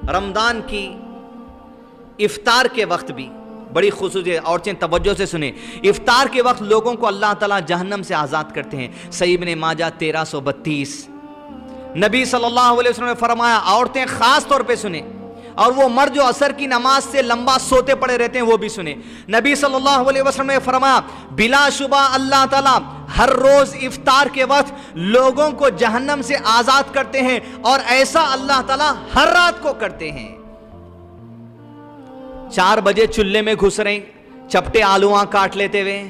رمضان کی افطار کے وقت بھی بڑی خصوصی عورتیں توجہ سے سنیں، افطار کے وقت لوگوں کو اللہ تعالیٰ جہنم سے آزاد کرتے ہیں۔ صحیح ابن ماجہ 1332، نبی صلی اللہ علیہ وسلم نے فرمایا، عورتیں خاص طور پہ سنیں، اور وہ مرد جو عصر کی نماز سے لمبا سوتے پڑے رہتے ہیں وہ بھی سنیں۔ نبی صلی اللہ علیہ وسلم نے فرمایا، بلا شبہ اللہ تعالیٰ ہر روز افطار کے وقت لوگوں کو جہنم سے آزاد کرتے ہیں، اور ایسا اللہ تعالیٰ ہر رات کو کرتے ہیں۔ 4 بجے چولہے میں گھس رہے، چپٹے آلوواں کاٹ لیتے ہوئے،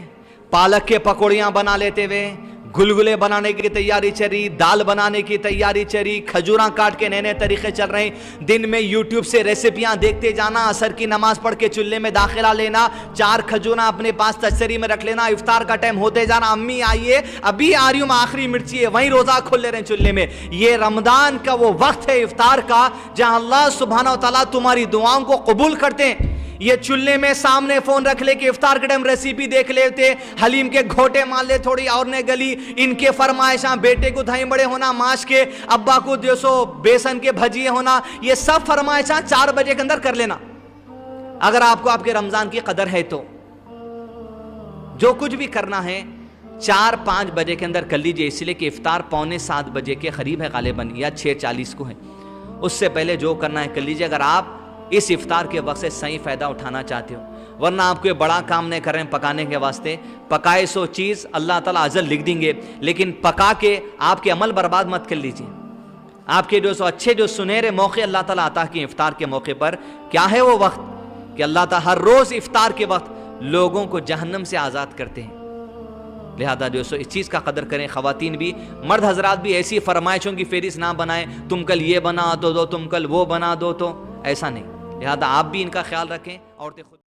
پالک کے پکوڑیاں بنا لیتے ہوئے، گلگلے بنانے کی تیاری چلی، دال بنانے کی تیاری چلی، کھجوراں کاٹ کے نئے نئے طریقے چل رہے ہیں، دن میں یوٹیوب سے ریسیپیاں دیکھتے جانا، عصر کی نماز پڑھ کے چولہے میں داخلہ لینا، 4 کھجوراں اپنے پاس تشتری میں رکھ لینا، افطار کا ٹائم ہوتے جانا، امی آئیے ابھی آ رہی ہوں آخری مرچی ہے، وہیں روزہ کھول لے رہے ہیں چولہے میں۔ یہ رمضان کا وہ وقت ہے افطار کا جہاں اللہ سبحانہ و تعالیٰ تمہاری دعاؤں کو قبول کرتے ہیں۔ یہ چولہے میں سامنے فون رکھ لے کہ افطار کے ٹائم ریسیپی دیکھ لیتے، حلیم کے گھوٹے مان لے، تھوڑی اور نے گلی، ان کے فرمائشاں، بیٹے کو دھائیں بڑے ہونا ماش کے، ابا کو 200 بیسن کے بھجیے ہونا، یہ سب فرمائشاں 4 بجے کے اندر کر لینا۔ اگر آپ کو آپ کے رمضان کی قدر ہے تو جو کچھ بھی کرنا ہے 4-5 بجے کے اندر کر لیجئے، اس لیے کہ افطار 6:45 بجے کے قریب ہے غالباً، یا 6:40 کو ہے، اس سے پہلے جو کرنا ہے کر لیجئے، اگر آپ اس افطار کے وقت سے صحیح فائدہ اٹھانا چاہتے ہو، ورنہ آپ کوئی بڑا کام نہیں کر رہے ہیں پکانے کے واسطے، پکائے سو چیز اللہ تعالیٰ اجر لکھ دیں گے، لیکن پکا کے آپ کے عمل برباد مت کر لیجئے۔ آپ کے جو اچھے جو سنہرے موقع اللہ تعالیٰ عطا کیے افطار کے موقع پر، کیا ہے وہ وقت کہ اللہ تعالیٰ ہر روز افطار کے وقت لوگوں کو جہنم سے آزاد کرتے ہیں۔ لہذا جو اس چیز کا قدر کریں، خواتین بھی، مرد حضرات بھی ایسی فرمائشوں کی فہرست نہ بنائیں، تم کل یہ بنا دو، تم کل وہ بنا دو، تو ایسا نہیں۔ لہذا آپ بھی ان کا خیال رکھیں، عورتیں خود